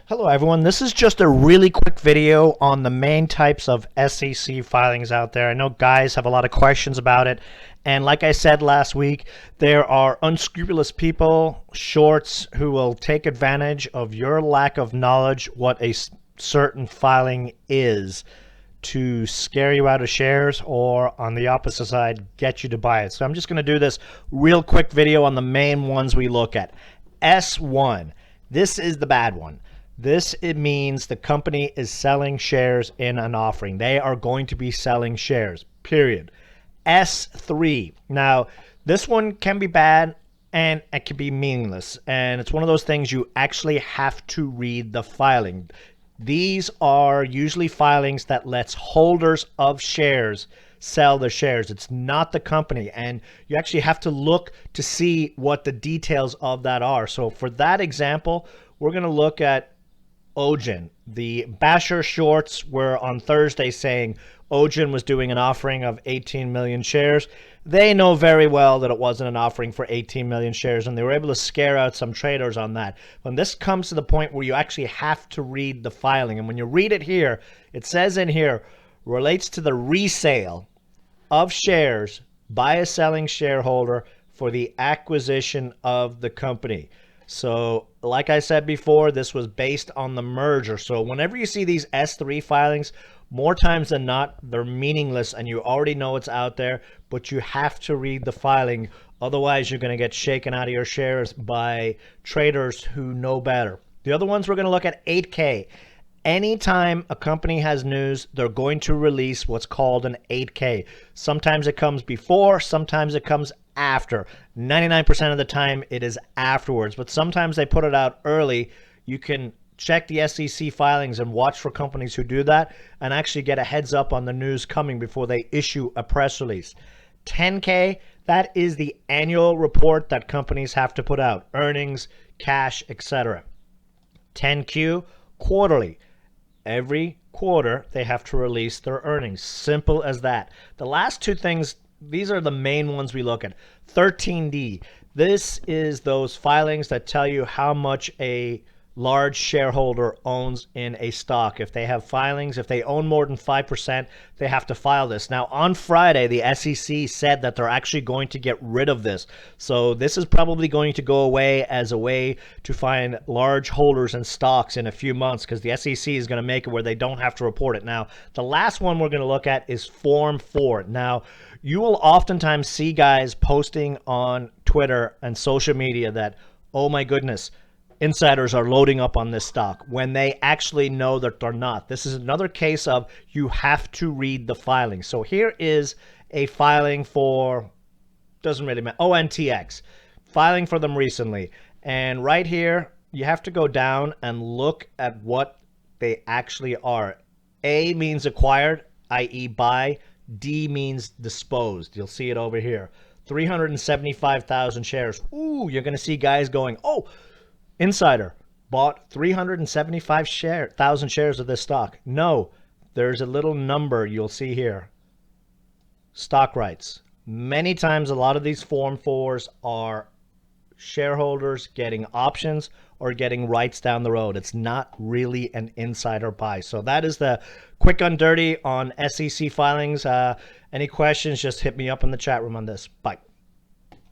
Hello everyone, this is just a really quick video on the main types of SEC filings out there. I know guys have a lot of questions about it, and like I said last week, there are unscrupulous people, shorts, who will take advantage of your lack of knowledge what a certain filing is to scare you out of shares, or on the opposite side, get you to buy it. So I'm just going to do this real quick video on the main ones we look at. S1, this is the bad one. It means the company is selling shares in an offering. They are going to be selling shares, period. S3. Now, this one can be bad and it can be meaningless. And it's one of those things you actually have to read the filing. These are usually filings that lets holders of shares sell their shares. It's not the company. And you actually have to look to see what the details of that are. So for that example, we're going to look at Ogen. The Basher shorts were on Thursday saying Ogen was doing an offering of 18 million shares. They know very well that it wasn't an offering for 18 million shares, and they were able to scare out some traders on that. When this comes to the point where you actually have to read the filing, and when you read it here, it says in here, relates to the resale of shares by a selling shareholder for the acquisition of the company. So like I said before, this was based on the merger. So whenever you see these S3 filings, more times than not, they're meaningless and you already know it's out there, but you have to read the filing. Otherwise, you're going to get shaken out of your shares by traders who know better. The other ones we're going to look at 8K. Anytime a company has news, they're going to release what's called an 8K. Sometimes it comes before, sometimes it comes after. 99% of the time it is afterwards, but sometimes they put it out early. You can check the SEC filings and watch for companies who do that and actually get a heads up on the news coming before they issue a press release. 10K, that is the annual report that companies have to put out, earnings, cash, etc. 10Q, quarterly. Every quarter they have to release their earnings. Simple as that. The last two things, these are the main ones we look at. 13D, this is those filings that tell you how much a large shareholder owns in a stock. If they have filings, if they own more than 5%, they have to file this. Now, on Friday, the SEC said that they're actually going to get rid of this. So this is probably going to go away as a way to find large holders in stocks in a few months, because the SEC is going to make it where they don't have to report it. Now, the last one we're going to look at is Form 4. Now, you will oftentimes see guys posting on Twitter and social media that, oh my goodness, insiders are loading up on this stock, when they actually know that they're not. This is another case of you have to read the filing. So here is a filing for, doesn't really matter, ONTX, filing for them recently. And right here, you have to go down and look at what they actually are. A means acquired, i.e. buy. D means disposed. You'll see it over here. 375,000 shares. Ooh, you're going to see guys going, oh, insider bought 375,000 shares of this stock. No, there's a little number you'll see here. Stock rights. Many times, a lot of these Form 4s are shareholders getting options or getting rights down the road. It's not really an insider buy. So that is the quick and dirty on SEC filings. Any questions, just hit me up in the chat room on this. Bye.